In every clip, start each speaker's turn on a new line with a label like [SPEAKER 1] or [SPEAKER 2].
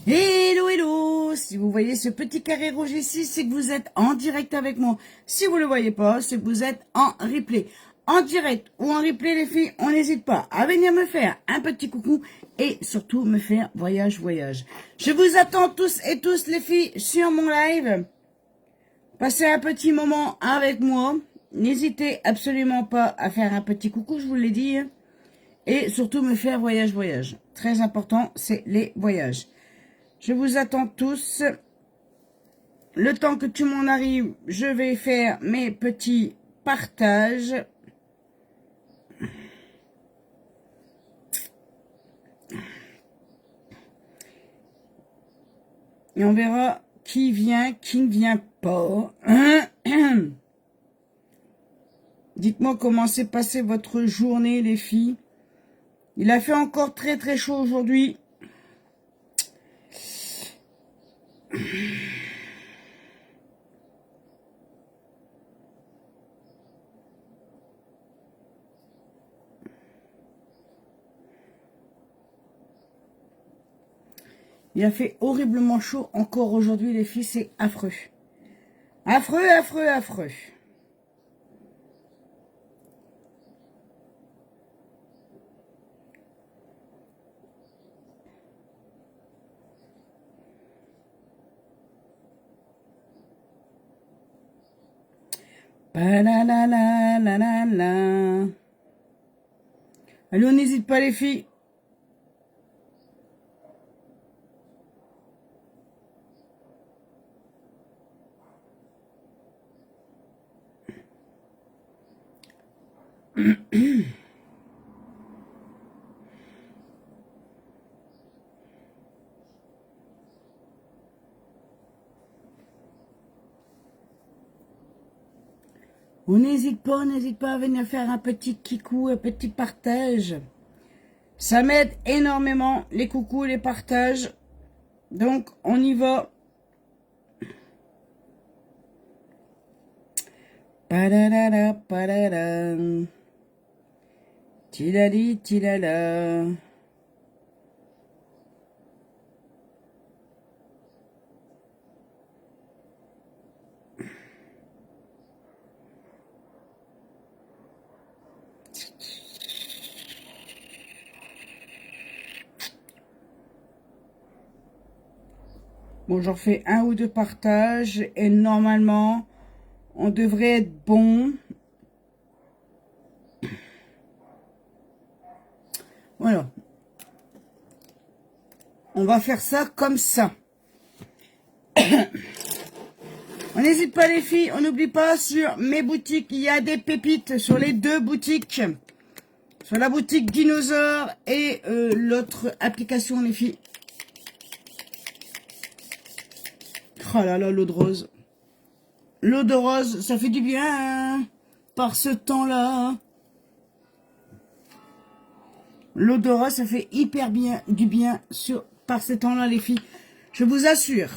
[SPEAKER 1] Hello, hello! Si vous voyez ce petit carré rouge ici, c'est que vous êtes en direct avec moi. Si vous ne le voyez pas, c'est que vous êtes en replay. En direct ou en replay, les filles, on n'hésite pas à venir me faire un petit coucou et surtout me faire voyage. Je vous attends tous et tous, les filles, sur mon live. Passez un petit moment avec moi. N'hésitez absolument pas à faire un petit coucou, je vous l'ai dit. Et surtout me faire voyage. Très important, c'est les voyages. Je vous attends tous. Le temps que tout le monde arrive, je vais faire mes petits partages. Et on verra qui vient, qui ne vient pas. Dites-moi comment s'est passée votre journée, les filles. Il a fait encore très chaud aujourd'hui. Il a fait horriblement chaud encore aujourd'hui, les filles, c'est affreux. Affreux. Pa-la-la-la-la-la-la. Allez, on n'hésite pas, les filles. On n'hésite pas à venir faire un petit kikou, un petit partage. Ça m'aide énormément, les coucous, les partages. Donc, on y va. Padadada, padada. Tilali, tilala. Bon, j'en fais un ou deux partages et normalement, on devrait être bon. Voilà. On va faire ça comme ça. On n'hésite pas, les filles, on n'oublie pas, sur mes boutiques, il y a des pépites sur les deux boutiques. Sur la boutique Dinosaure et l'autre application, les filles. Oh là là, l'eau de rose. L'eau de rose, ça fait du bien hein, par ce temps-là. L'eau de rose, ça fait hyper bien du bien par ce temps-là, les filles. Je vous assure.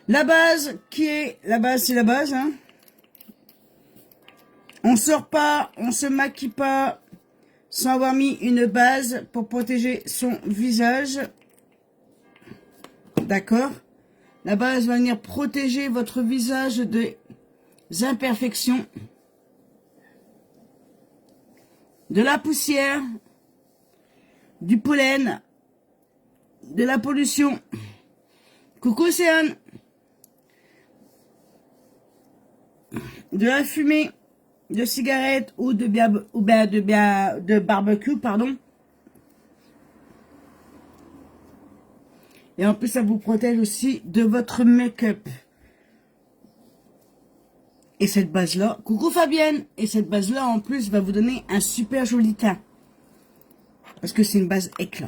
[SPEAKER 1] La base c'est la base. Hein. On sort pas, on se maquille pas sans avoir mis une base pour protéger son visage. D'accord? La base va venir protéger votre visage des imperfections, de la poussière, du pollen, de la pollution. Coucou Océane. De la fumée de cigarette ou de barbecue, pardon. Et en plus, ça vous protège aussi de votre make-up. Et cette base-là, coucou Fabienne, et cette base-là, en plus, va vous donner un super joli teint. Parce que c'est une base éclat.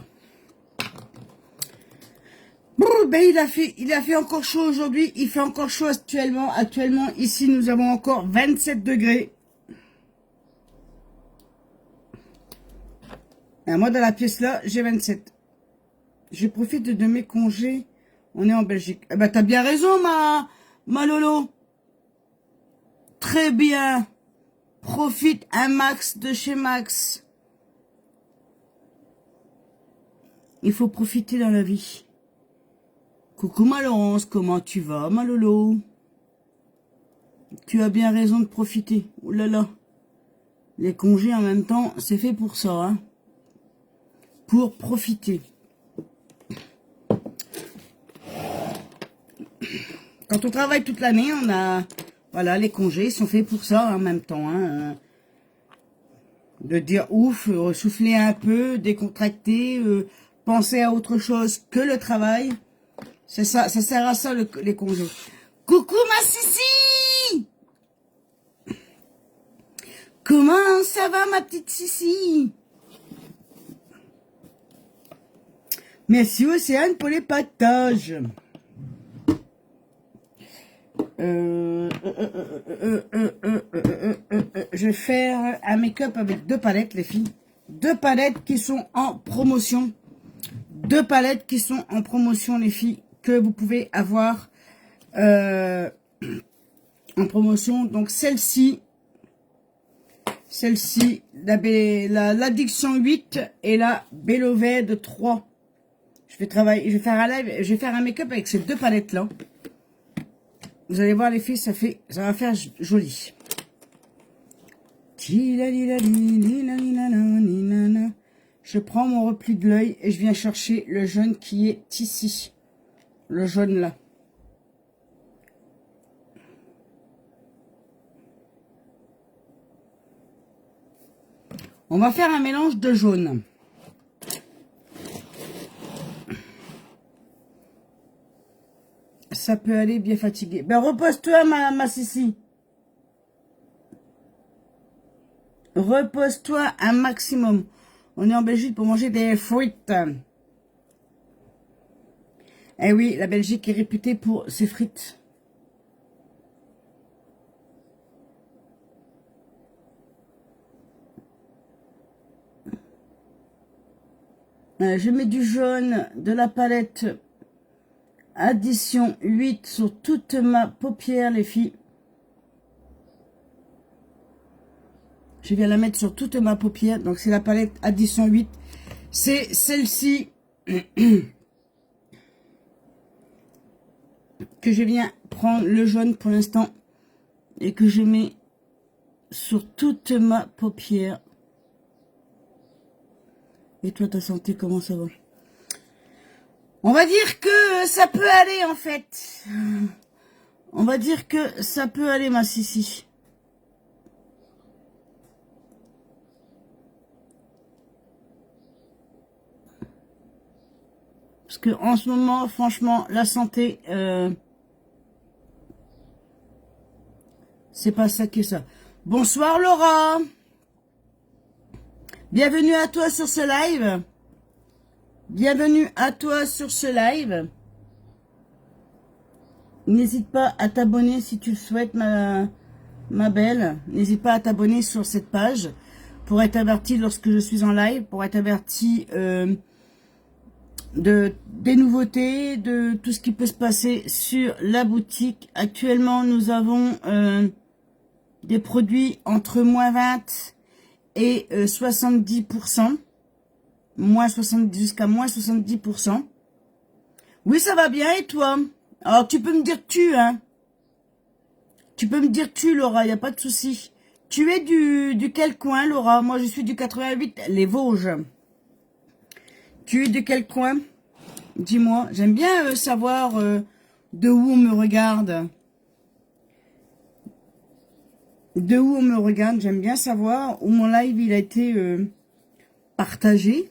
[SPEAKER 1] Bon, ben il a fait encore chaud aujourd'hui. Il fait encore chaud actuellement. Actuellement, ici, nous avons encore 27 degrés. Et moi, dans la pièce là, j'ai 27. Je profite de mes congés. On est en Belgique. Eh ben, t'as bien raison, ma Lolo. Très bien. Profite un max de chez Max. Il faut profiter dans la vie. Coucou ma Laurence, comment tu vas, ma Lolo? Tu as bien raison de profiter. Ouh là là. Les congés en même temps, c'est fait pour ça, hein. Pour profiter. Quand on travaille toute l'année, on a... Voilà, les congés sont faits pour ça en même temps, hein. De dire ouf, souffler un peu, décontracter, penser à autre chose que le travail. C'est ça, ça sert à ça les congés. Coucou ma Sissi! Comment ça va ma petite Sissi? Merci Océane pour les partages. Je vais faire un make-up avec 2 palettes les filles. 2 palettes qui sont en promotion. 2 palettes qui sont en promotion les filles. Que vous pouvez avoir en promotion. Donc celle-ci, l'addiction 8 et la Belloved 3. Je vais faire un live, je vais faire un make-up avec ces 2 palettes là. Vous allez voir les filles, ça va faire joli. Je prends mon repli de l'œil et je viens chercher le jaune qui est ici. Le jaune là. On va faire un mélange de jaune. Ça peut aller bien fatigué. Ben repose-toi ma Sissi. Repose-toi un maximum. On est en Belgique pour manger des frites. Eh oui, la Belgique est réputée pour ses frites. Je mets du jaune de la palette Addition 8 sur toute ma paupière, les filles. Je viens la mettre sur toute ma paupière. Donc, c'est la palette Addition 8. C'est celle-ci que je viens prendre le jaune pour l'instant et que je mets sur toute ma paupière. Et toi, ta santé, comment ça va? On va dire que ça peut aller, en fait. On va dire que ça peut aller, ma Sissi. Parce que en ce moment, franchement, la santé, c'est pas ça que ça. Bonsoir, Laura. Bienvenue à toi sur ce live. Bienvenue à toi sur ce live. N'hésite pas à t'abonner si tu le souhaites, ma belle. N'hésite pas à t'abonner sur cette page pour être averti lorsque je suis en live, pour être averti des nouveautés, de tout ce qui peut se passer sur la boutique. Actuellement, nous avons des produits entre moins 20 et 70%. Moins 70 jusqu'à moins 70%. Oui, ça va bien, et toi? Alors, tu peux me dire tu, hein? Tu peux me dire tu, Laura, il n'y a pas de souci. Tu es du quel coin, Laura? Moi, je suis du 88, les Vosges. Tu es de quel coin? Dis-moi. J'aime bien savoir de où on me regarde. De où on me regarde. J'aime bien savoir où mon live il a été partagé.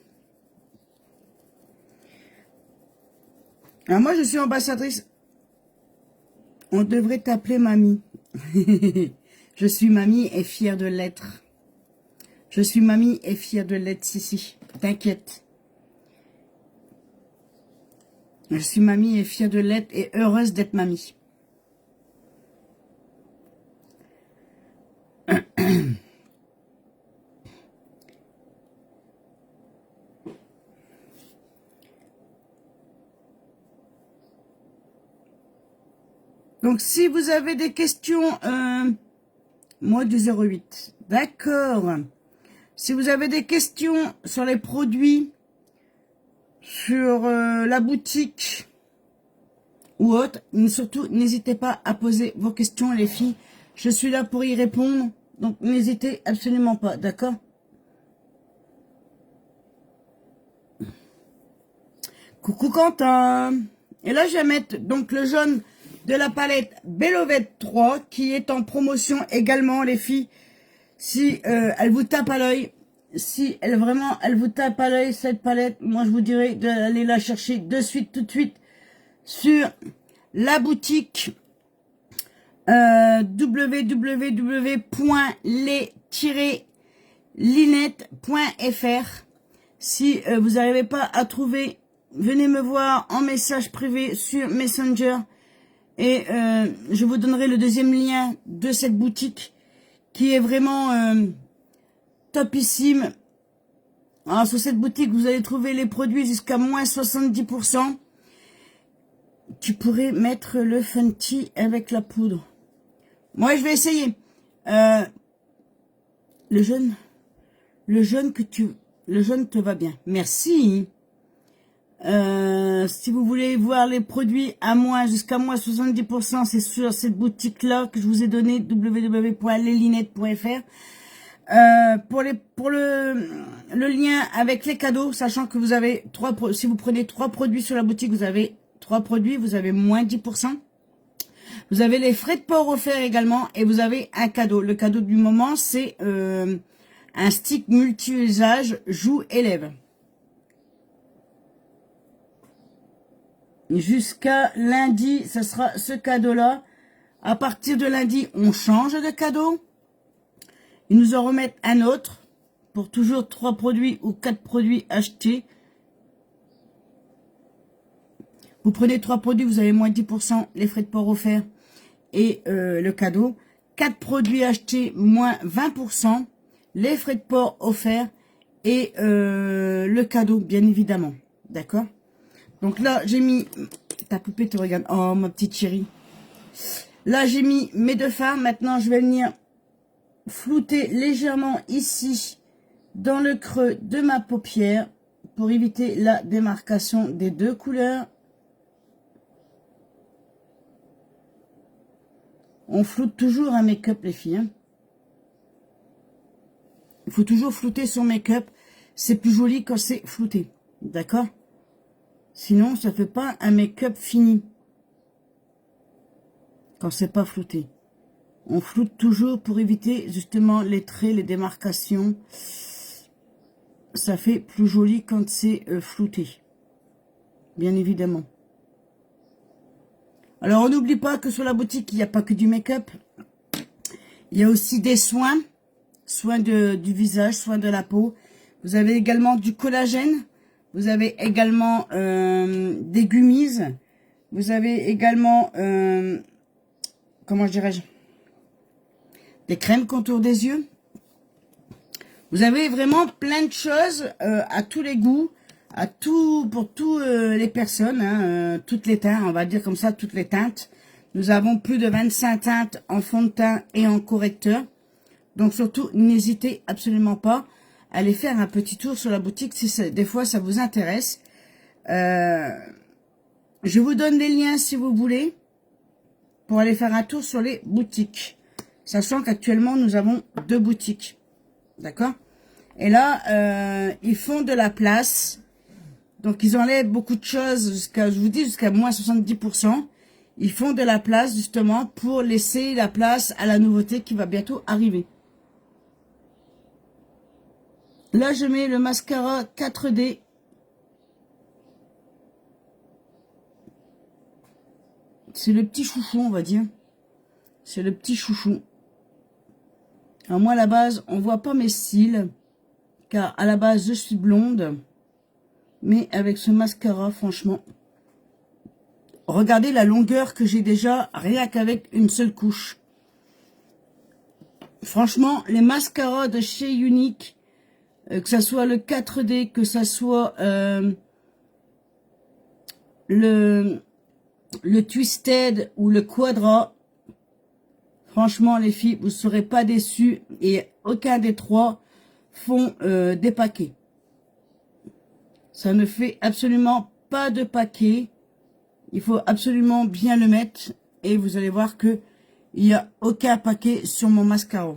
[SPEAKER 1] Alors moi, je suis ambassadrice. On devrait t'appeler mamie. Je suis mamie et fière de l'être. Je suis mamie et fière de l'être, Sissi. T'inquiète. Je suis mamie et fière de l'être et heureuse d'être mamie. Donc, si vous avez des questions, moi du 08. D'accord. Si vous avez des questions sur les produits, sur la boutique, ou autre. Mais surtout, n'hésitez pas à poser vos questions, les filles. Je suis là pour y répondre. Donc, n'hésitez absolument pas, d'accord? Coucou Quentin. Et là, je vais mettre donc le jaune de la palette Bellovette 3 qui est en promotion également, les filles. Si elle vous tape à l'œil, si elle vraiment elle vous tape à l'œil cette palette, moi je vous dirais d'aller la chercher de suite, tout de suite sur la boutique www.les-linettes.fr. Si vous n'arrivez pas à trouver, venez me voir en message privé sur Messenger et je vous donnerai le deuxième lien de cette boutique qui est vraiment topissime. Alors, sur cette boutique, vous allez trouver les produits jusqu'à moins 70%. Tu pourrais mettre le Fenty avec la poudre. Moi, je vais essayer. Le jaune te va bien. Merci. Si vous voulez voir les produits à moins, jusqu'à moins 70%, c'est sur cette boutique-là que je vous ai donné, www.leslinettes.fr. Pour le lien avec les cadeaux, sachant que vous avez si vous prenez 3 produits sur la boutique, vous avez 3 produits, vous avez moins 10%. Vous avez les frais de port offerts également et vous avez un cadeau. Le cadeau du moment, c'est un stick multi-usage joues et lèvres. Jusqu'à lundi, ce sera ce cadeau-là. À partir de lundi, on change de cadeau. Ils nous en remettent un autre pour toujours 3 produits ou 4 produits achetés. Vous prenez 3 produits, vous avez moins 10%, les frais de port offerts et le cadeau. 4 produits achetés, moins 20%, les frais de port offerts et le cadeau, bien évidemment. D'accord? Donc là, j'ai mis... Ta poupée te regarde. Oh, ma petite chérie. Là, j'ai mis mes 2 fards. Maintenant, je vais venir flouter légèrement ici, dans le creux de ma paupière, pour éviter la démarcation des 2 couleurs. On floute toujours un make-up, les filles. Hein. Il faut toujours flouter son make-up. C'est plus joli quand c'est flouté. D'accord? Sinon, ça fait pas un make-up fini. Quand c'est pas flouté. On floute toujours pour éviter justement les traits, les démarcations. Ça fait plus joli quand c'est flouté. Bien évidemment. Alors, on n'oublie pas que sur la boutique, il n'y a pas que du make-up. Il y a aussi des soins. Soins du visage, soins de la peau. Vous avez également du collagène. Vous avez également des gummies. Vous avez également, comment dirais-je, des crèmes contour des yeux. Vous avez vraiment plein de choses à tous les goûts, pour toutes les personnes, hein, toutes les teintes, on va dire comme ça, toutes les teintes. Nous avons plus de 25 teintes en fond de teint et en correcteur. Donc surtout, n'hésitez absolument pas à aller faire un petit tour sur la boutique si des fois ça vous intéresse. Je vous donne des liens si vous voulez pour aller faire un tour sur les boutiques. Sachant qu'actuellement, nous avons 2 boutiques. D'accord? Et là, ils font de la place. Donc, ils enlèvent beaucoup de choses jusqu'à, je vous dis, jusqu'à moins 70%. Ils font de la place, justement, pour laisser la place à la nouveauté qui va bientôt arriver. Là, je mets le mascara 4D. C'est le petit chouchou, on va dire. C'est le petit chouchou. Alors moi, à la base, on voit pas mes cils. Car à la base, je suis blonde. Mais avec ce mascara, franchement, regardez la longueur que j'ai déjà, rien qu'avec une seule couche. Franchement, les mascaras de chez Unique, que ça soit le 4D, que ça soit le Twisted ou le Quadra, franchement, les filles, vous ne serez pas déçus. Et aucun des 3 font des paquets. Ça ne fait absolument pas de paquet. Il faut absolument bien le mettre. Et vous allez voir que il n'y a aucun paquet sur mon mascara.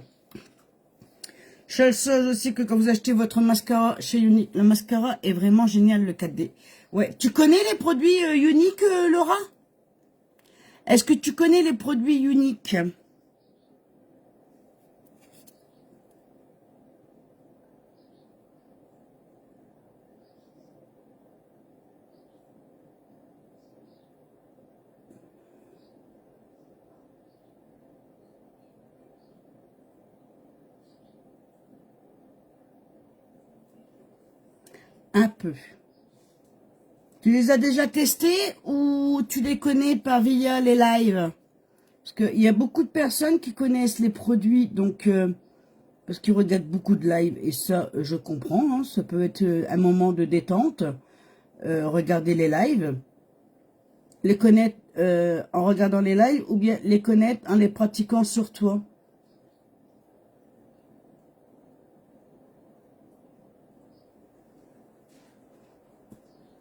[SPEAKER 1] Seule chose aussi que quand vous achetez votre mascara chez Unique, le mascara est vraiment génial, le 4D. Ouais, tu connais les produits Unique, Laura? Est-ce que tu connais les produits Unique? Un peu. Tu les as déjà testés ou tu les connais par via les lives? Parce qu'il y a beaucoup de personnes qui connaissent les produits, donc parce qu'ils regardent beaucoup de lives, et ça, je comprends, hein, ça peut être un moment de détente, regarder les lives, les connaître en regardant les lives, ou bien les connaître en les pratiquant sur toi.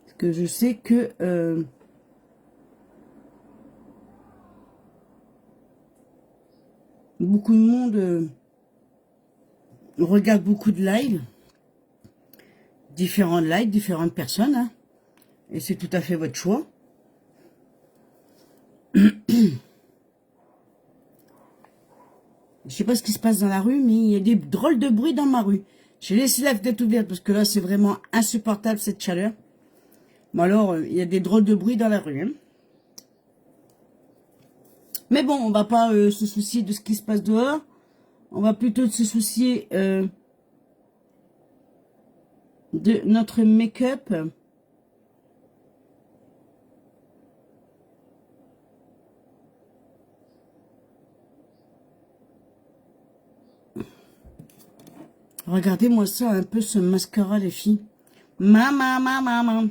[SPEAKER 1] Parce que je sais que beaucoup de monde regarde beaucoup de lives, différents lives, différentes personnes, hein, et c'est tout à fait votre choix. Je sais pas ce qui se passe dans la rue, mais il y a des drôles de bruit dans ma rue. J'ai laissé la fenêtre ouverte parce que là, c'est vraiment insupportable cette chaleur. Bon alors, il y a des drôles de bruit dans la rue. Hein. Mais bon, on va pas se soucier de ce qui se passe dehors. On va plutôt se soucier de notre make-up. Regardez-moi ça un peu, ce mascara, les filles. Maman.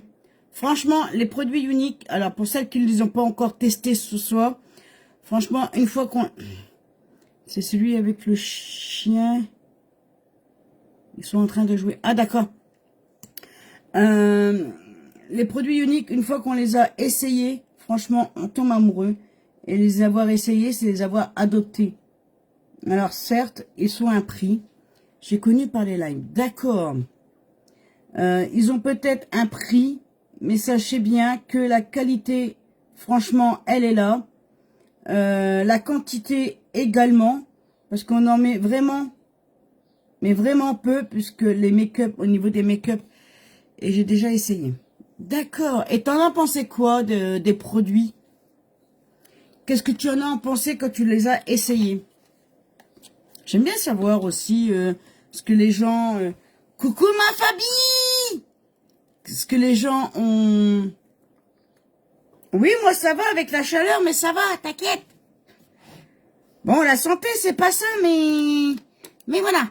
[SPEAKER 1] Franchement, les produits uniques, alors pour celles qui ne les ont pas encore testés ce soir, franchement, une fois qu'on... C'est celui avec le chien. Ils sont en train de jouer. Ah, d'accord. Les produits uniques, une fois qu'on les a essayés, franchement, on tombe amoureux. Et les avoir essayés, c'est les avoir adoptés. Alors, certes, ils sont à un prix. J'ai connu par les lives. D'accord. Ils ont peut-être un prix, mais sachez bien que la qualité, franchement, elle est là. La quantité également, parce qu'on en met vraiment, mais vraiment peu, puisque les make-up, au niveau des make-up, et j'ai déjà essayé. D'accord. Et t'en as pensé quoi des produits? Qu'est-ce que tu en as pensé quand tu les as essayés? J'aime bien savoir aussi ce que les gens... Coucou ma famille! Ce que les gens ont... Oui, moi ça va avec la chaleur, mais ça va, t'inquiète. Bon, la santé, c'est pas ça, mais voilà.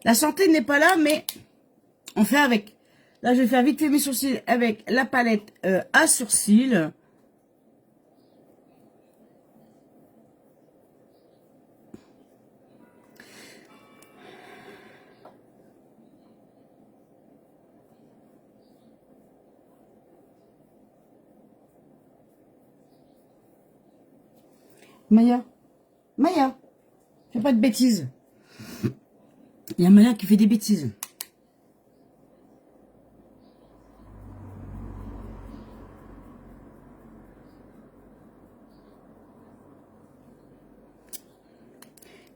[SPEAKER 1] La santé n'est pas là, mais on fait avec. Là, je vais faire vite fait mes sourcils avec la palette à sourcils. Maya, fais pas de bêtises. Il y a Maya qui fait des bêtises.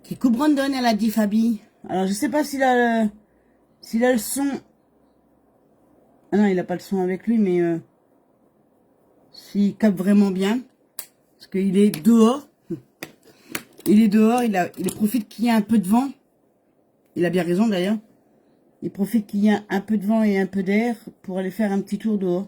[SPEAKER 1] Kikou Brandon, elle a dit Fabi. Alors, je sais pas s'il a le son. Ah non, il a pas le son avec lui, mais s'il capte vraiment bien. Parce qu'il est dehors. Il est dehors, il profite qu'il y ait un peu de vent. Il a bien raison d'ailleurs. Il profite qu'il y ait un peu de vent et un peu d'air pour aller faire un petit tour dehors.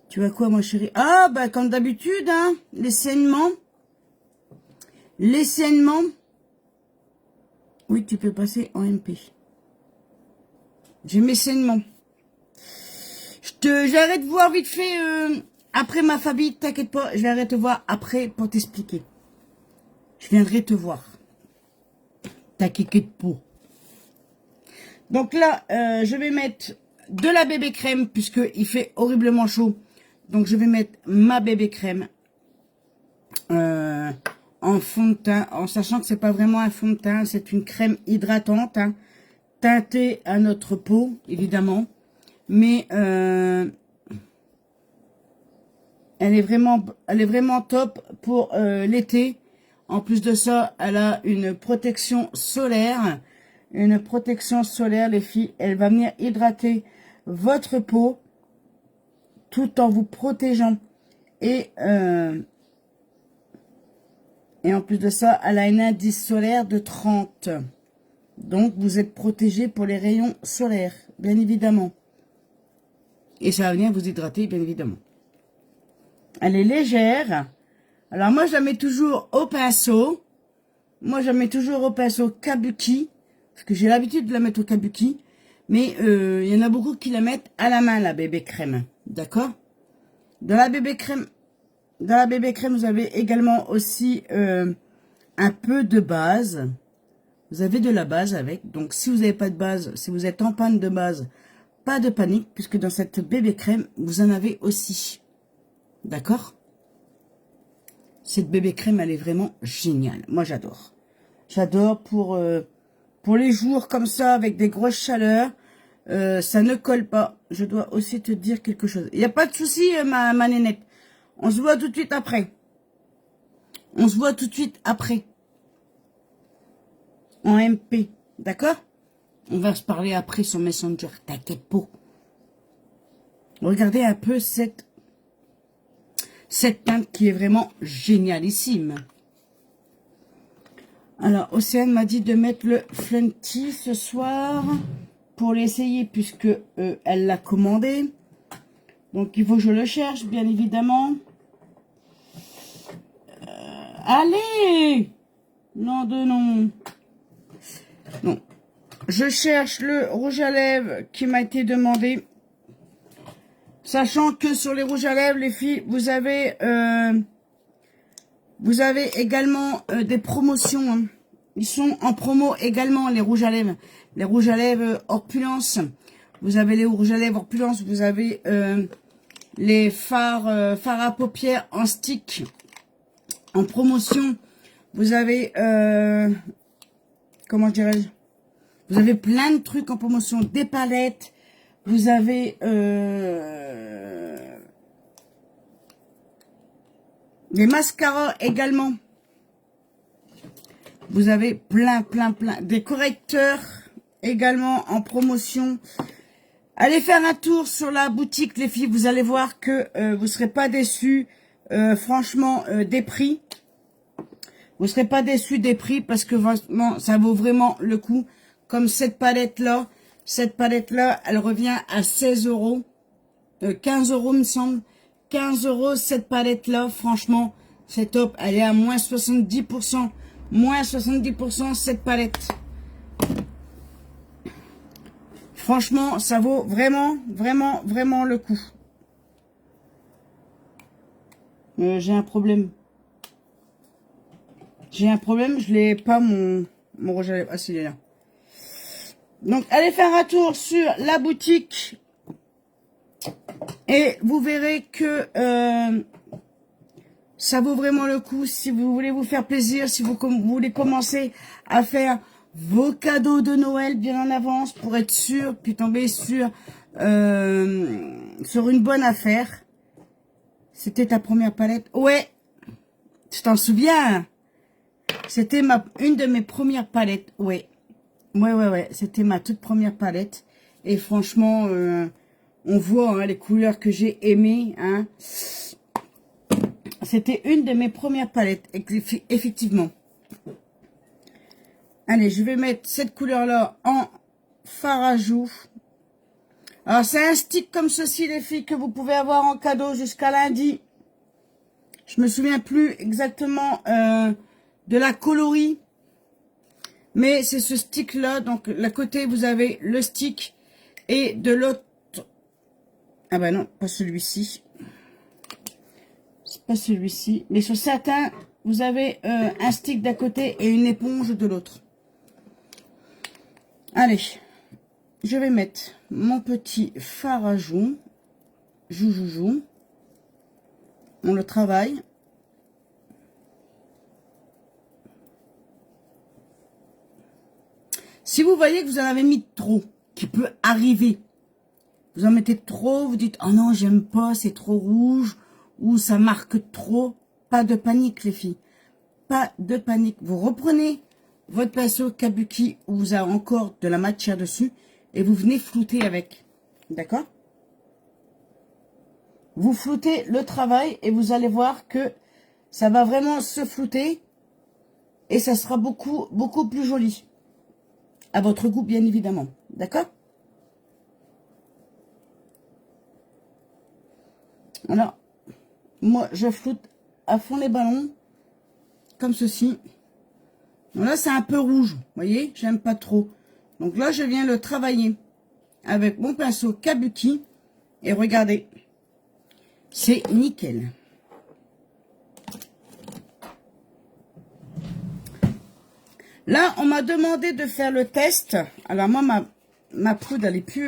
[SPEAKER 1] Tu vois quoi, moi chérie? Ah, bah comme d'habitude, hein, les saignements. Les saignements. Oui, tu peux passer en MP. J'ai mes saignements. J'arrête de voir vite fait après ma famille, t'inquiète pas, je viendrai te voir après pour t'expliquer. Je viendrai te voir. T'inquiète pas. Donc là, je vais mettre de la bébé crème, puisqu'il fait horriblement chaud. Donc, je vais mettre ma bébé crème en fond de teint, en sachant que c'est pas vraiment un fond de teint, c'est une crème hydratante, hein, teintée à notre peau, évidemment. Mais elle est vraiment top pour l'été. En plus de ça, elle a une protection solaire. Une protection solaire, les filles. Elle va venir hydrater votre peau tout en vous protégeant. Et en plus de ça, elle a un indice solaire de 30. Donc, vous êtes protégé pour les rayons solaires, bien évidemment. Et ça va venir vous hydrater, bien évidemment. Elle est légère. Alors, moi, je la mets toujours au pinceau. Moi, je la mets toujours au pinceau kabuki. Parce que j'ai l'habitude de la mettre au kabuki. Mais il y en a beaucoup qui la mettent à la main, la bébé crème. D'accord? Dans la bébé crème, vous avez également aussi un peu de base. Vous avez de la base avec. Donc, si vous n'avez pas de base, si vous êtes en panne de base, pas de panique, puisque dans cette bébé crème, vous en avez aussi. D'accord? Cette bébé crème, elle est vraiment géniale. Moi, j'adore. J'adore pour les jours comme ça, avec des grosses chaleurs. Ça ne colle pas. Je dois aussi te dire quelque chose. Il n'y a pas de souci, ma nénette. On se voit tout de suite après. On se voit tout de suite après. En MP. D'accord? On va se parler après sur Messenger. T'inquiète pas. Regardez un peu cette teinte qui est vraiment génialissime. Alors, Océane m'a dit de mettre le Fenty ce soir pour l'essayer puisque elle l'a commandé. Donc, il faut que je le cherche, bien évidemment. Allez! Non de non. Non. Je cherche le rouge à lèvres qui m'a été demandé. Sachant que sur les rouges à lèvres, les filles, vous avez également des promotions. Hein. Ils sont en promo également, les rouges à lèvres. Les rouges à lèvres Opulence. Vous avez les rouges à lèvres Opulence. Vous avez les fards à paupières en stick. En promotion. Vous avez... comment dirais-je? Vous avez plein de trucs en promotion. Des palettes. Vous avez... des mascaras également. Vous avez plein. Des correcteurs également en promotion. Allez faire un tour sur la boutique, les filles. Vous allez voir que vous ne serez pas déçus, franchement, des prix. Vous ne serez pas déçus des prix parce que vraiment, ça vaut vraiment le coup. Comme cette palette-là. Cette palette-là, elle revient à 16 €. 15 € me semble. 15 € cette palette-là. Franchement, c'est top. Elle est à moins 70%. Moins 70% cette palette. Franchement, ça vaut vraiment le coup. J'ai un problème. Je l'ai pas mon rouge à lèvres. Ah, s'il est là. Donc, allez faire un tour sur la boutique. Et vous verrez que ça vaut vraiment le coup. Si vous voulez vous faire plaisir, si vous voulez commencer à faire vos cadeaux de Noël bien en avance pour être sûr, puis tomber sur une bonne affaire. C'était ta première palette? Ouais, tu t'en souviens? C'était une de mes premières palettes, ouais. Ouais, c'était ma toute première palette. Et franchement, on voit hein, les couleurs que j'ai aimées. Hein. C'était une de mes premières palettes, effectivement. Allez, je vais mettre cette couleur-là en fard à joues. Alors, c'est un stick comme ceci, les filles, que vous pouvez avoir en cadeau jusqu'à lundi. Je me souviens plus exactement de la coloris. Mais c'est ce stick-là. Donc, la côté, vous avez le stick. Et de l'autre... Ah bah non, pas celui-ci. C'est pas celui-ci. Mais sur certains, vous avez un stick d'un côté et une éponge de l'autre. Allez. je vais mettre mon petit fard à joues. Joujou. On le travaille. Si vous voyez que vous en avez mis trop, qui peut arriver, vous en mettez trop, vous dites, oh non, j'aime pas, c'est trop rouge, ou ça marque trop, pas de panique les filles, pas de panique. Vous reprenez votre pinceau kabuki où vous avez encore de la matière dessus, et vous venez flouter avec, d'accord? Vous floutez le travail, et vous allez voir que ça va vraiment se flouter, et ça sera beaucoup plus joli. À votre goût, bien évidemment. D'accord? Alors, moi, je floute à fond les ballons. Comme ceci. Donc là, c'est un peu rouge. Vous voyez? J'aime pas trop. Donc là, je viens le travailler avec mon pinceau kabuki. Et regardez. C'est nickel. Là, on m'a demandé de faire le test. Alors moi, ma poudre, elle est plus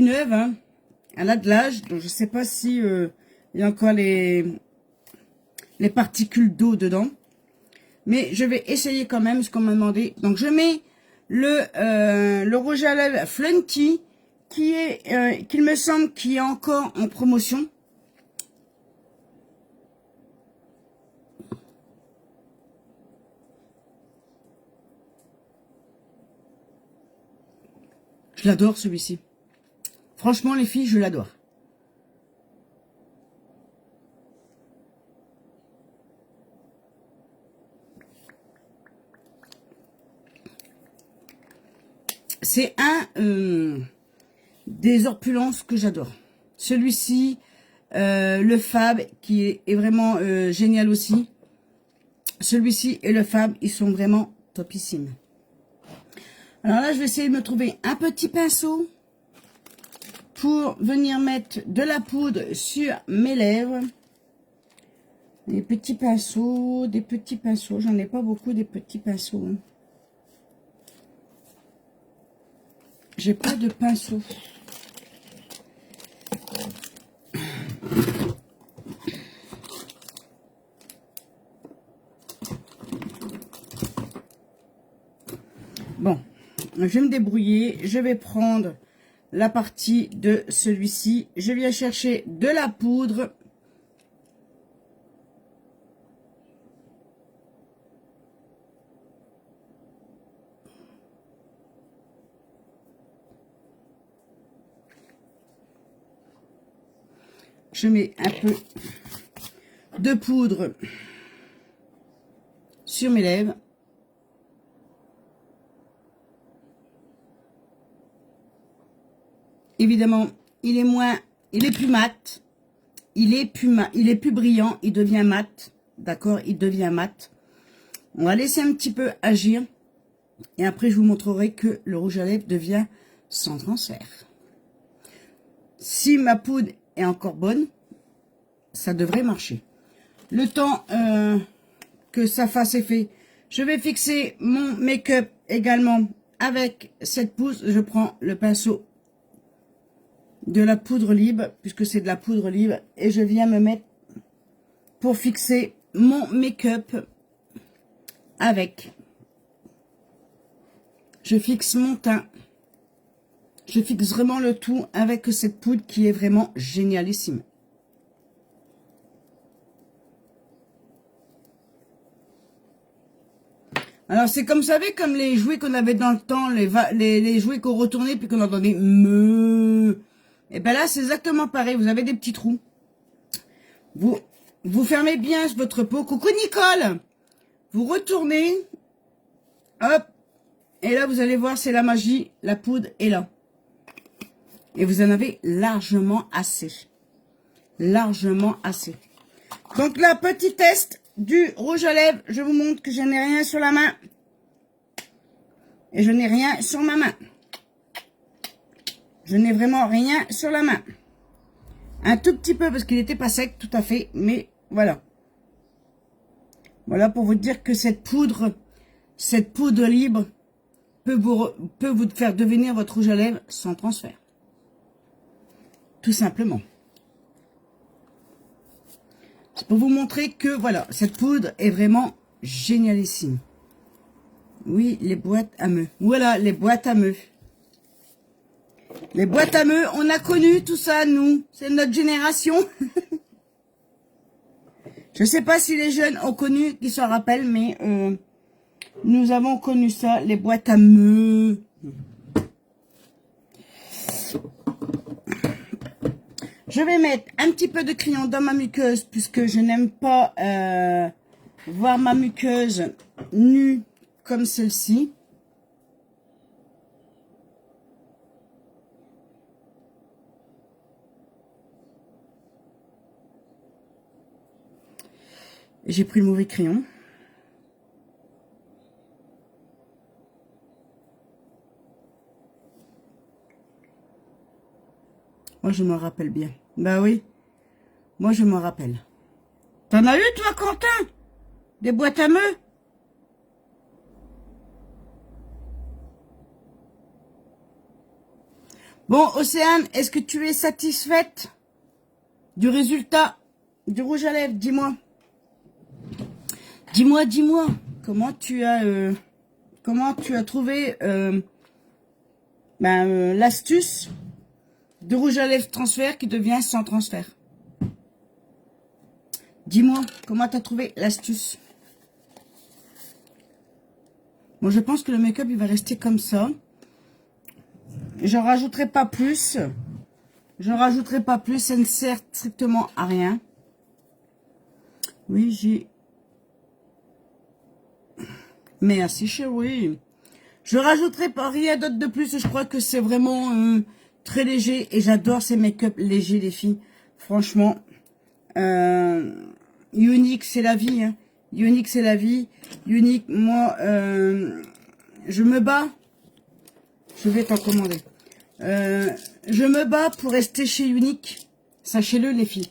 [SPEAKER 1] neuve. Hein. Elle a de l'âge, donc je sais pas si il y a encore les particules d'eau dedans. Mais je vais essayer quand même ce qu'on m'a demandé. Donc je mets le rouge à lèvres Flunky qu'il me semble qui est encore en promotion. Je l'adore celui-ci. Franchement les filles, je l'adore. C'est un des oppulences que j'adore. Celui-ci, le Fab qui est vraiment génial aussi. Celui-ci et le Fab, ils sont vraiment topissimes. Alors là, je vais essayer de me trouver un petit pinceau pour venir mettre de la poudre sur mes lèvres. Des petits pinceaux. J'en ai pas beaucoup des petits pinceaux. Hein. J'ai pas de pinceau. Bon, je vais me débrouiller. Je vais prendre la partie de celui-ci. Je viens chercher de la poudre. Je mets un peu de poudre sur mes lèvres. Évidemment, il est plus mat. Il est plus brillant, il devient mat. D'accord, il devient mat. On va laisser un petit peu agir. Et après, je vous montrerai que le rouge à lèvres devient sans transfert. Si ma poudre est encore bonne, ça devrait marcher. Le temps que ça fasse effet, je vais fixer mon make-up également avec cette poudre. Je prends le pinceau de la poudre libre, puisque c'est de la poudre libre, et je viens me mettre pour fixer mon make-up avec. Je fixe mon teint. Je fixe vraiment le tout avec cette poudre qui est vraiment génialissime. Alors c'est comme, vous savez, comme les jouets qu'on avait dans le temps, les jouets qu'on retournait puis qu'on entendait me. Et ben là c'est exactement pareil, vous avez des petits trous. Vous fermez bien votre peau. Coucou Nicole. Vous retournez. Hop. Et là vous allez voir, c'est la magie, la poudre est là. Et vous en avez largement assez. Largement assez. Donc là, petit test du rouge à lèvres. Je vous montre que je n'ai rien sur la main. Et je n'ai rien sur ma main. Je n'ai vraiment rien sur la main. Un tout petit peu parce qu'il n'était pas sec, tout à fait. Mais voilà. Voilà pour vous dire que cette poudre libre, peut vous faire devenir votre rouge à lèvres sans transfert. Tout simplement. C'est pour vous montrer que, voilà, cette poudre est vraiment génialissime. Oui, les boîtes à meux. Voilà, les boîtes à meux. Les boîtes à meux, on a connu tout ça, nous. C'est notre génération. Je sais pas si les jeunes ont connu, qui s'en rappellent, mais nous avons connu ça, les boîtes à meux. Je vais mettre un petit peu de crayon dans ma muqueuse, puisque je n'aime pas voir ma muqueuse nue comme celle-ci. J'ai pris le mauvais crayon. Moi, je m'en rappelle bien. Bah oui, moi, je m'en rappelle. T'en as eu, toi, Quentin? Des boîtes à meux? Bon, Océane, est-ce que tu es satisfaite du résultat du rouge à lèvres? Dis-moi. Dis-moi, comment tu as trouvé l'astuce de rouge à lèvres transfert qui devient sans transfert? Dis-moi, comment tu as trouvé l'astuce? Bon, je pense que le make-up, il va rester comme ça. J'en rajouterai pas plus. Ça ne sert strictement à rien. Oui, j'ai... Merci, chérie. Je rajouterai pas rien d'autre de plus. Je crois que c'est vraiment très léger. Et j'adore ces make-up légers, les filles. Franchement. Unique, c'est la vie. Hein. Unique, c'est la vie. Unique, moi, je me bats. Je vais t'en commander. Je me bats pour rester chez Unique. Sachez-le, les filles.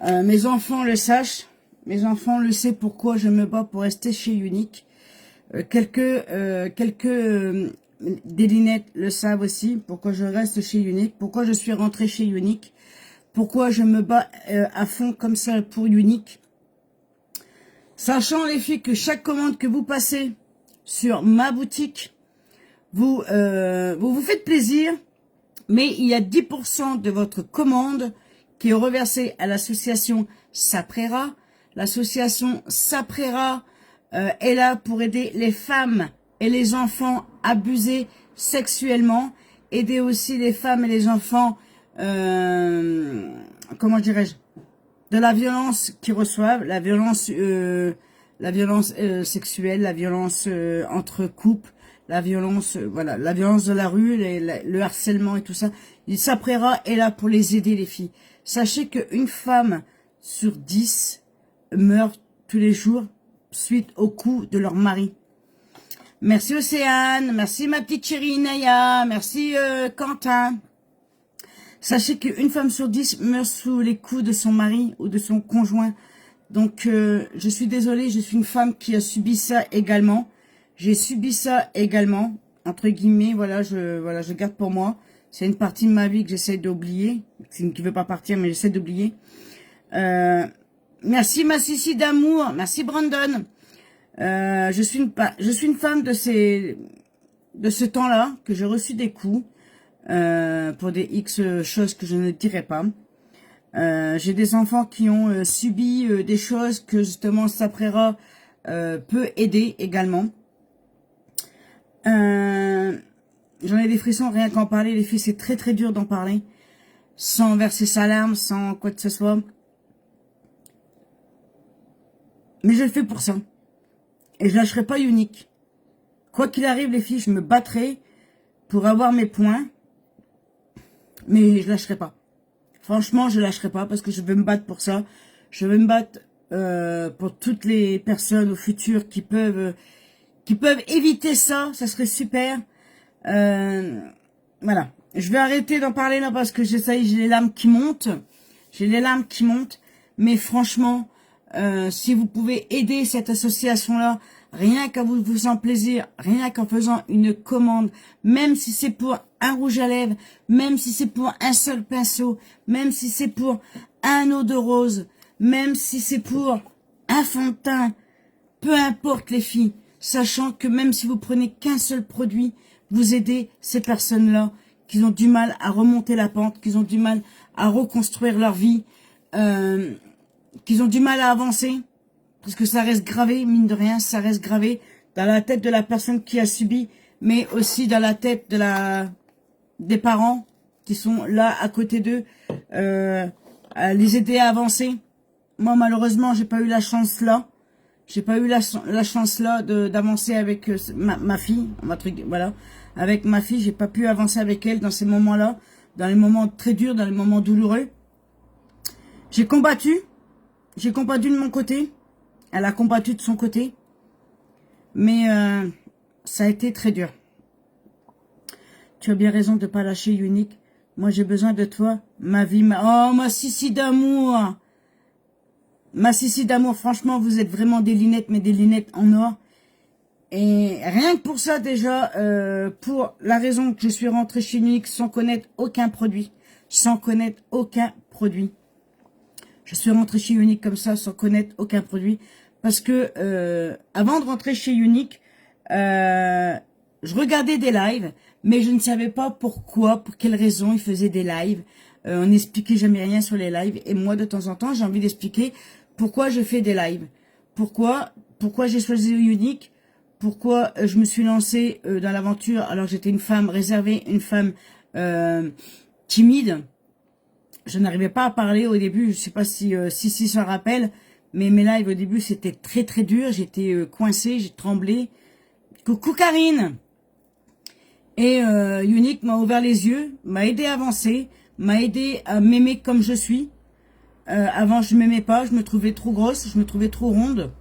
[SPEAKER 1] Mes enfants le sachent. Mes enfants le savent pourquoi je me bats pour rester chez Unique. Quelques des Linettes le savent aussi, pourquoi je reste chez Unique, pourquoi je suis rentrée chez Unique, pourquoi je me bats à fond comme ça pour Unique. Sachant, les filles, que chaque commande que vous passez sur ma boutique, vous vous faites plaisir, mais il y a 10% de votre commande qui est reversée à l'association Saprera. L'association Saprera est là pour aider les femmes et les enfants abusés sexuellement, aider aussi les femmes et les enfants, comment dirais-je, de la violence qu'ils reçoivent, la violence sexuelle, la violence entre couples, la violence, voilà, la violence de la rue, le harcèlement et tout ça. Saprera est là pour les aider, les filles. Sachez qu'une femme sur 10 meurt tous les jours suite au coup de leur mari. Merci Océane, merci ma petite chérie Naya, merci Quentin. Sachez qu'une femme sur 10 meurt sous les coups de son mari ou de son conjoint. Donc je suis désolée, je suis une femme qui a subi ça également. J'ai subi ça également, entre guillemets, voilà, je garde pour moi. C'est une partie de ma vie que j'essaie d'oublier, qui ne veut pas partir, mais j'essaie d'oublier. Merci ma Sissi d'amour, merci Brandon. Je suis une femme de ce temps-là, que j'ai reçu des coups, pour des X choses que je ne dirai pas. J'ai des enfants qui ont subi des choses que justement Saprera peut aider également. J'en ai des frissons rien qu'en parler, les filles, c'est très très dur d'en parler, sans verser sa larme, sans quoi que ce soit. Mais je le fais pour ça. Et je lâcherai pas Unique. Quoi qu'il arrive, les filles, je me battrai pour avoir mes points. Mais je lâcherai pas. Franchement, je lâcherai pas parce que je vais me battre pour ça. Je vais me battre pour toutes les personnes au futur qui peuvent éviter ça. Ça serait super. Voilà. Je vais arrêter d'en parler là parce que j'ai les larmes qui montent. J'ai les larmes qui montent. Mais franchement, si vous pouvez aider cette association-là rien qu'en vous faisant plaisir, rien qu'en faisant une commande, même si c'est pour un rouge à lèvres, même si c'est pour un seul pinceau, même si c'est pour un eau de rose, même si c'est pour un fond de teint, peu importe les filles, sachant que même si vous prenez qu'un seul produit, vous aidez ces personnes-là qui ont du mal à remonter la pente, qui ont du mal à reconstruire leur vie, qui ont du mal à avancer, parce que ça reste gravé, mine de rien, ça reste gravé dans la tête de la personne qui a subi, mais aussi dans la tête de des parents qui sont là à côté d'eux, à les aider à avancer. Moi, malheureusement, j'ai pas eu la chance là. J'ai pas eu la chance là d'avancer avec ma fille, voilà. Avec ma fille, j'ai pas pu avancer avec elle dans ces moments-là, dans les moments très durs, dans les moments douloureux. J'ai combattu de mon côté. Elle a combattu de son côté. Mais ça a été très dur. Tu as bien raison de pas lâcher, Unique. Moi, j'ai besoin de toi. Ma vie, oh, ma Sissi d'amour. Ma Sissi d'amour, franchement, vous êtes vraiment des lunettes, mais des lunettes en or. Et rien que pour ça, déjà, pour la raison que je suis rentrée chez Unique sans connaître aucun produit. Sans connaître aucun produit. Je suis rentrée chez Unique comme ça, sans connaître aucun produit. Parce que avant de rentrer chez Unique, je regardais des lives, mais je ne savais pas pourquoi, pour quelles raisons ils faisaient des lives. On n'expliquait jamais rien sur les lives. Et moi, de temps en temps, j'ai envie d'expliquer pourquoi je fais des lives. Pourquoi j'ai choisi Unique. Pourquoi je me suis lancée dans l'aventure alors que j'étais une femme réservée, une femme timide. Je n'arrivais pas à parler au début. Je sais pas si s'en rappelle. Mais mes lives au début, c'était très très dur. J'étais coincée, j'ai tremblé. Coucou Karine. Et Unique m'a ouvert les yeux, m'a aidé à avancer, m'a aidé à m'aimer comme je suis. Avant, je m'aimais pas, je me trouvais trop grosse, je me trouvais trop ronde.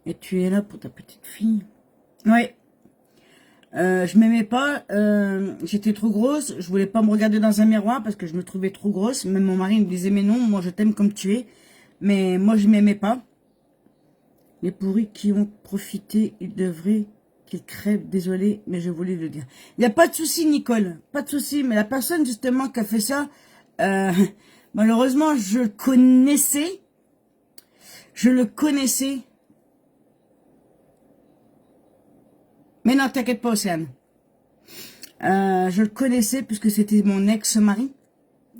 [SPEAKER 1] Et tu es là pour ta petite fille. Ouais. Je m'aimais pas, j'étais trop grosse, je voulais pas me regarder dans un miroir parce que je me trouvais trop grosse. Même mon mari me disait, mais non, moi je t'aime comme tu es. Mais moi, je m'aimais pas. Les pourris qui ont profité, ils devraient qu'ils crèvent. Désolé, mais je voulais le dire. Il n'y a pas de souci, Nicole. Pas de souci. Mais la personne, justement, qui a fait ça, malheureusement, je le connaissais. Je le connaissais. Mais non, t'inquiète pas, Océane. Je le connaissais puisque c'était mon ex-mari.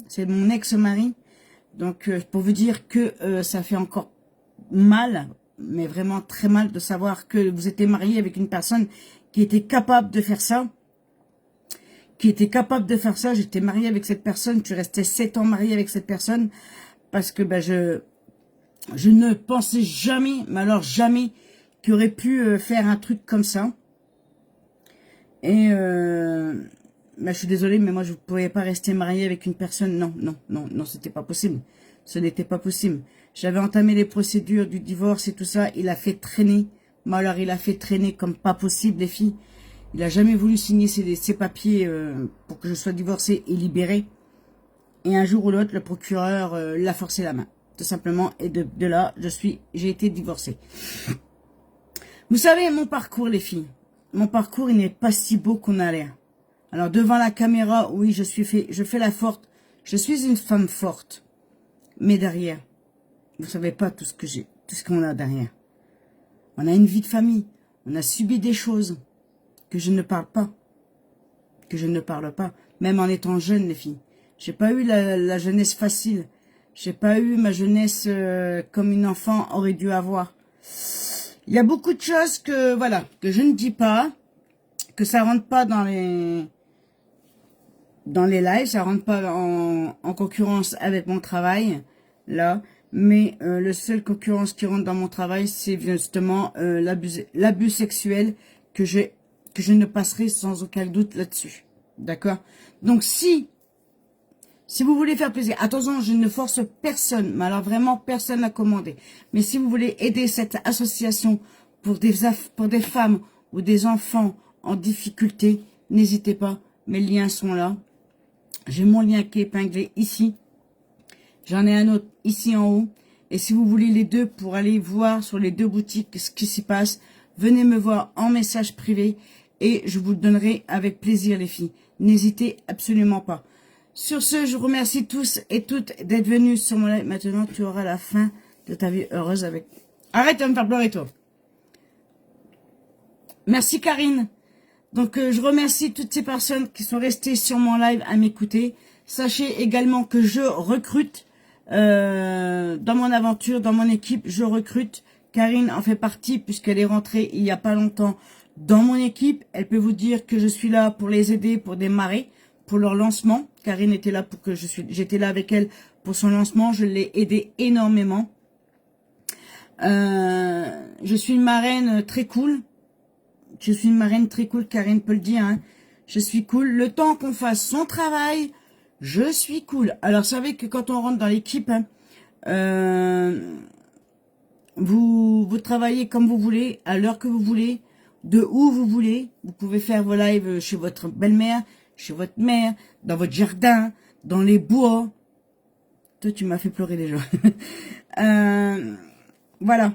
[SPEAKER 1] C'est mon ex-mari. Donc, pour vous dire que ça fait encore mal, mais vraiment très mal de savoir que vous étiez marié avec une personne qui était capable de faire ça. J'étais mariée avec cette personne. Je suis restée 7 ans mariée avec cette personne parce que je ne pensais jamais, mais alors jamais, qu'il aurait pu faire un truc comme ça. Et je suis désolée, mais moi je ne pouvais pas rester mariée avec une personne. Non, c'était pas possible. Ce n'était pas possible. J'avais entamé les procédures du divorce et tout ça. Il a fait traîner. Mais alors il a fait traîner comme pas possible, les filles. Il a jamais voulu signer ses papiers pour que je sois divorcée et libérée. Et un jour ou l'autre, le procureur l'a forcé la main. Tout simplement. Et de là, j'ai été divorcée. Vous savez, mon parcours, les filles. Mon parcours, il n'est pas si beau qu'on a l'air. Alors, devant la caméra, oui, je fais la forte. Je suis une femme forte. Mais derrière, vous savez pas tout ce que j'ai, tout ce qu'on a derrière. On a une vie de famille. On a subi des choses que je ne parle pas. Même en étant jeune, les filles. J'ai pas eu la jeunesse facile. J'ai pas eu ma jeunesse comme une enfant aurait dû avoir. Il y a beaucoup de choses que je ne dis pas, que ça rentre pas dans les lives, ça rentre pas en concurrence avec mon travail là, mais le seul concurrence qui rentre dans mon travail, c'est justement l'abus sexuel que je ne passerai sans aucun doute là-dessus. D'accord? Donc si vous voulez faire plaisir, attention, je ne force personne, mais alors vraiment personne à commander. Mais si vous voulez aider cette association pour des femmes ou des enfants en difficulté, n'hésitez pas, mes liens sont là. J'ai mon lien qui est épinglé ici. J'en ai un autre ici en haut. Et si vous voulez les deux pour aller voir sur les deux boutiques ce qui s'y passe, venez me voir en message privé et je vous le donnerai avec plaisir les filles. N'hésitez absolument pas. Sur ce, je vous remercie tous et toutes d'être venus sur mon live. Maintenant, tu auras la fin de ta vie heureuse avec... Arrête de me faire pleurer, toi. Merci, Karine. Donc, je remercie toutes ces personnes qui sont restées sur mon live à m'écouter. Sachez également que je recrute dans mon aventure, dans mon équipe, je recrute. Karine en fait partie puisqu'elle est rentrée il n'y a pas longtemps dans mon équipe. Elle peut vous dire que je suis là pour les aider, pour démarrer, pour leur lancement. Karine était là pour que j'étais là avec elle pour son lancement. Je l'ai aidée énormément. Je suis une marraine très cool. Je suis une marraine très cool, Karine peut le dire. Hein. Je suis cool. Le temps qu'on fasse son travail, je suis cool. Alors, vous savez que quand on rentre dans l'équipe, hein, vous travaillez comme vous voulez, à l'heure que vous voulez, de où vous voulez. Vous pouvez faire vos lives chez votre belle-mère, chez votre mère, dans votre jardin, dans les bois. Toi, tu m'as fait pleurer déjà. Voilà.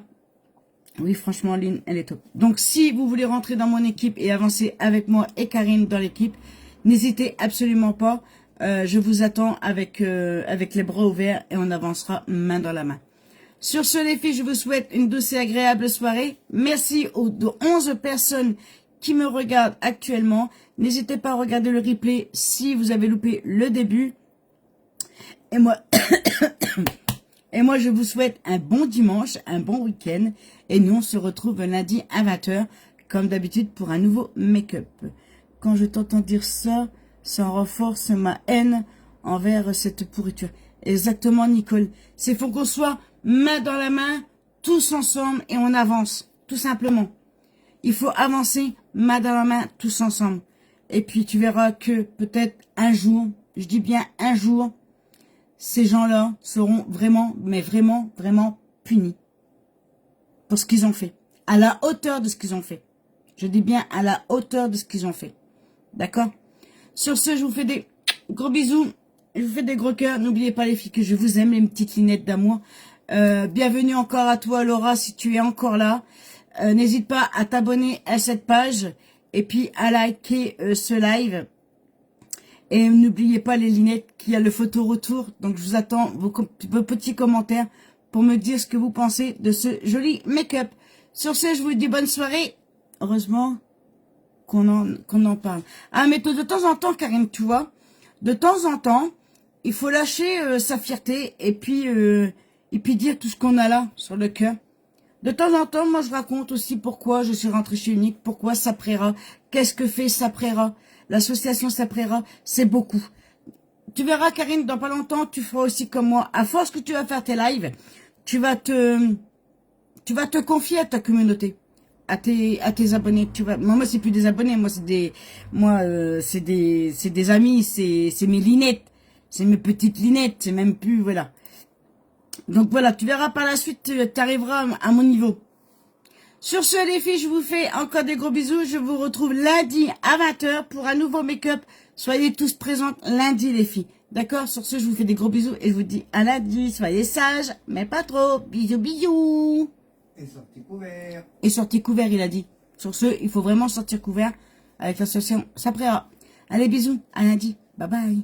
[SPEAKER 1] Oui, franchement, Lynn, elle est top. Donc, si vous voulez rentrer dans mon équipe et avancer avec moi et Karine dans l'équipe, n'hésitez absolument pas. Je vous attends avec les bras ouverts et on avancera main dans la main. Sur ce, les filles, je vous souhaite une douce et agréable soirée. Merci aux 11 personnes qui me regardent actuellement. N'hésitez pas à regarder le replay si vous avez loupé le début. Et moi... Et moi, je vous souhaite un bon dimanche, un bon week-end. Et nous, on se retrouve lundi à 20h, comme d'habitude, pour un nouveau make-up. Quand je t'entends dire ça, ça renforce ma haine envers cette pourriture. Exactement, Nicole. C'est faut qu'on soit main dans la main, tous ensemble, et on avance, tout simplement. Il faut avancer, main dans la main, tous ensemble. Et puis, tu verras que peut-être un jour, je dis bien un jour, ces gens-là seront vraiment, mais vraiment, vraiment punis pour ce qu'ils ont fait. À la hauteur de ce qu'ils ont fait. Je dis bien à la hauteur de ce qu'ils ont fait. D'accord? Sur ce, je vous fais des gros bisous. Je vous fais des gros cœurs. N'oubliez pas les filles que je vous aime, les petites linettes d'amour. Bienvenue encore à toi, Laura, si tu es encore là. N'hésite pas à t'abonner à cette page et puis à liker ce live. Et n'oubliez pas les linettes qu'il y a le photo retour. Donc je vous attends vos petits commentaires pour me dire ce que vous pensez de ce joli make-up. Sur ce, je vous dis bonne soirée. Heureusement qu'on en parle. Ah, mais de temps en temps, Karine, tu vois, de temps en temps, il faut lâcher sa fierté et puis dire tout ce qu'on a là sur le cœur. De temps en temps, moi je raconte aussi pourquoi je suis rentrée chez Unique, pourquoi Saprera, qu'est-ce que fait Saprera. L'association Saprera, c'est beaucoup. Tu verras, Karine, dans pas longtemps, tu feras aussi comme moi. À force que tu vas faire tes lives, tu vas te confier à ta communauté, à tes abonnés. Moi, c'est plus des abonnés, moi, c'est des amis, c'est mes linettes, c'est mes petites linettes, c'est même plus, voilà. Donc voilà, tu verras par la suite, tu arriveras à mon niveau. Sur ce, les filles, je vous fais encore des gros bisous. Je vous retrouve lundi à 20h pour un nouveau make-up. Soyez tous présentes lundi, les filles. D'accord? Sur ce, je vous fais des gros bisous et je vous dis à lundi. Soyez sages, mais pas trop. Bisous, bisous.
[SPEAKER 2] Et sorti couvert.
[SPEAKER 1] Et sorti couvert, il a dit. Sur ce, il faut vraiment sortir couvert avec l'association Saprera. Allez, bisous. À lundi. Bye bye.